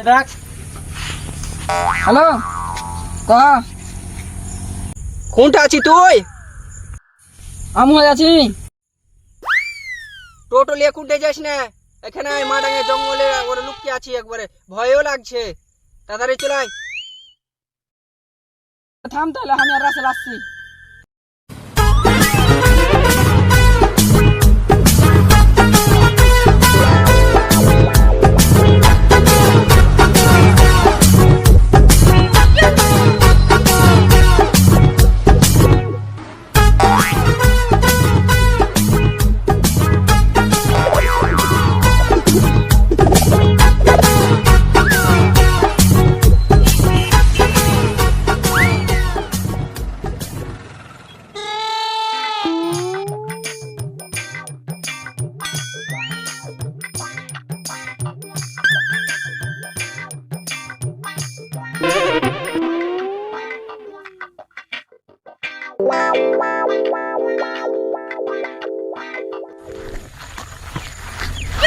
দেখ। হ্যালো ক কোনটা আছি তুই? আমি আছি। টোটো নিয়ে কুটে যাস না, এখানে মাডাঙ্গে জঙ্গলে ওর লুকিয়ে আছি, একবারে ভয়ও লাগছে। তাড়াতাড়ি চলাই। থাম তাহলে, আমি আর রাসেল আসছি।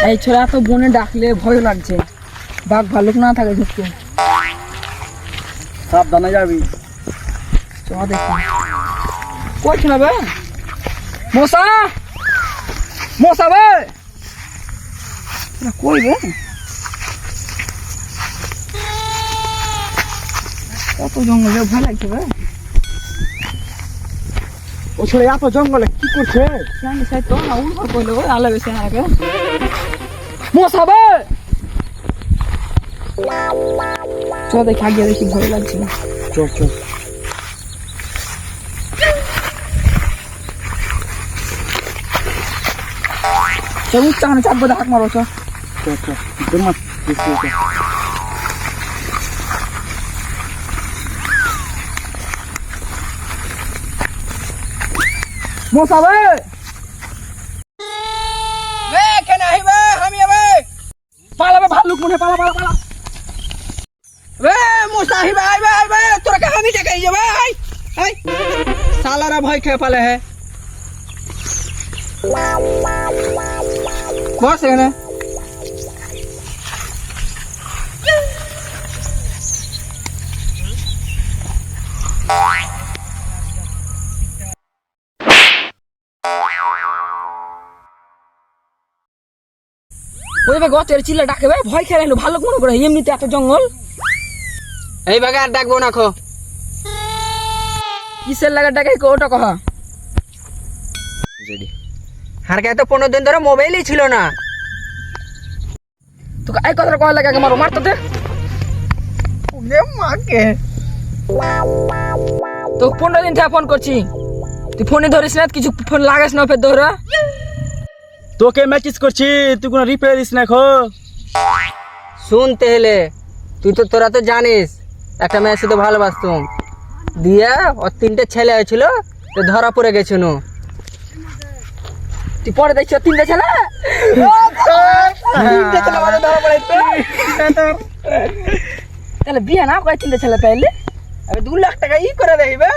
এই ছোড়া তো বনে ডাকলে ভয় লাগছে, বাঘ ভালুক না থাকে ঝুঁকতে। সাবধানে যাবি। চ দেখি কইছ না বে মশা, মশা বে কই বে? কত জঙ্গলে ভয় লাগছে বে। ও ছেলে এত জঙ্গলে কি করছে? জানি সাই তো না উড় কইলো আলে বেশি আগে মশা বে। চ দেখি আগে দেখি, ভয় লাগছে। চল চল। চল উঠতে মানে চাপবো, হাত মারো। চ চল চল। তোর মা দেখতে চল। মশা বে। বে কেন আইবে? আমি আবে। পালাবে ভালুক মনে, পালা পালা পালা। বে মুসা আইবে আইবে আইবে, তোরা কে আমি দেখাই যাবে। আই আই সালারা ভয় খেয়ে পালে হে। বস এখানে। ওই বে গতের চিল্লা ডাকে বে, ভয় খেয়ে এলো, ভালুক মনে করে এমনিতে এত জঙ্গল। এই বাগে আর ডাকবো না খো। কিসের লাগা ডাকে ওটা কহ। হার গায়ে তো 15 দিন ধরে মোবাইলই ছিল না। তোকে এই কথাটা কয় লাগে মারো, মারতো দে। ওরে মাকে তো 15 দিন থেকে ফোন করছি, তুই ফোনই ধরিস না, কিছু ফোন লাগাস না, ফের ধরা। তোকে মেসেজ করছি, তুই কোনো রিপ্লাই দিস না খো। শুনতে হলে তোরা তো জানিস একটা মেয়ের সাথে ভালোবাসতুম, দিয়া ওর 3টে ছেলে হয়েছিল, তো ধরা পড়ে গেছিল। তুই পরে দেখছি 3টে ছেলে। তাহলে বিয়ে না করে 3টে ছেলে পাইলে 2 লাখ টাকা ই করে দেবে।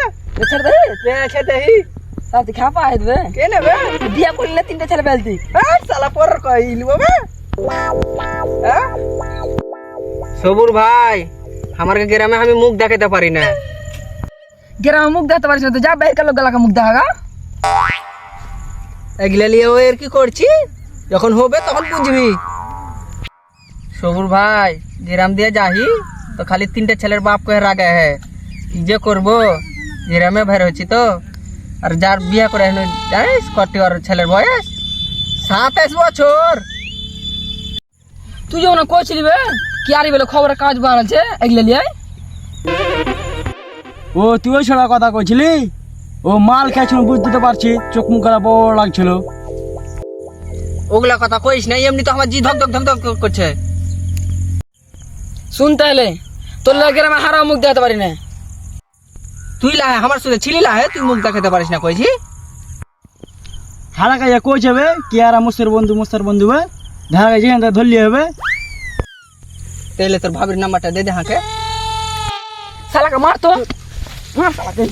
ছেড়ে দে। তাও তুই খাপা আসবে কে নেবে? বিয়ে করলে 3টে ছেলে পাইলতি। সালা পর কইল বাবা। সবুর ভাই, আমার গ্রামে আমি মুখ দেখাতে পারি না। গ্রামে মুখ দেখতে পারিস না তো যা বাইরে লোক গলাকে মুখ দেখা। এগুলা নিয়ে ও এর কি করছি, যখন হবে তখন বুঝবি। সবুর ভাই, গ্রাম দিয়ে যাহি তো খালি 3টে ছেলের বাপ কয়ে রাগে হে, কি যে করবো। গ্রামে বের হয়েছি তো, আর যার বিয়ে করে জানিস কটি ওর ছেলের বয়স 27 বছর। তুই যেমন কইছিলি বে কি আরি বলে খবরের কাজ বানাচ্ছে এগুলা লিয়ে। ও তুই ওই ছেড়া কথা কইছিলি? ও মাল খেয়েছিল, বুঝতে তো পারছি, চোখ মুখ করা বড় লাগছিল। ওগুলা কথা কইস না, এমনি তো আমার জি ধক ধক ধক ধক করছে। শুনতে হলে তোর লাগে গ্রামে হারাও মুখ দেখাতে পারি না। তুই লাহে আমার সাথে ছিলি লাহে, তুই মুখ দেখাতে পারিস না কইছি। হারা কাজে কই যাবে কি আর মুসের বন্ধু বে, ধারা কাজে যেখান থেকে ধরলি হবে। তাহলে তোর ভাবির নাম্বারটা দে দে হাঁকে। শালাকে মার তো, মার শালাকে।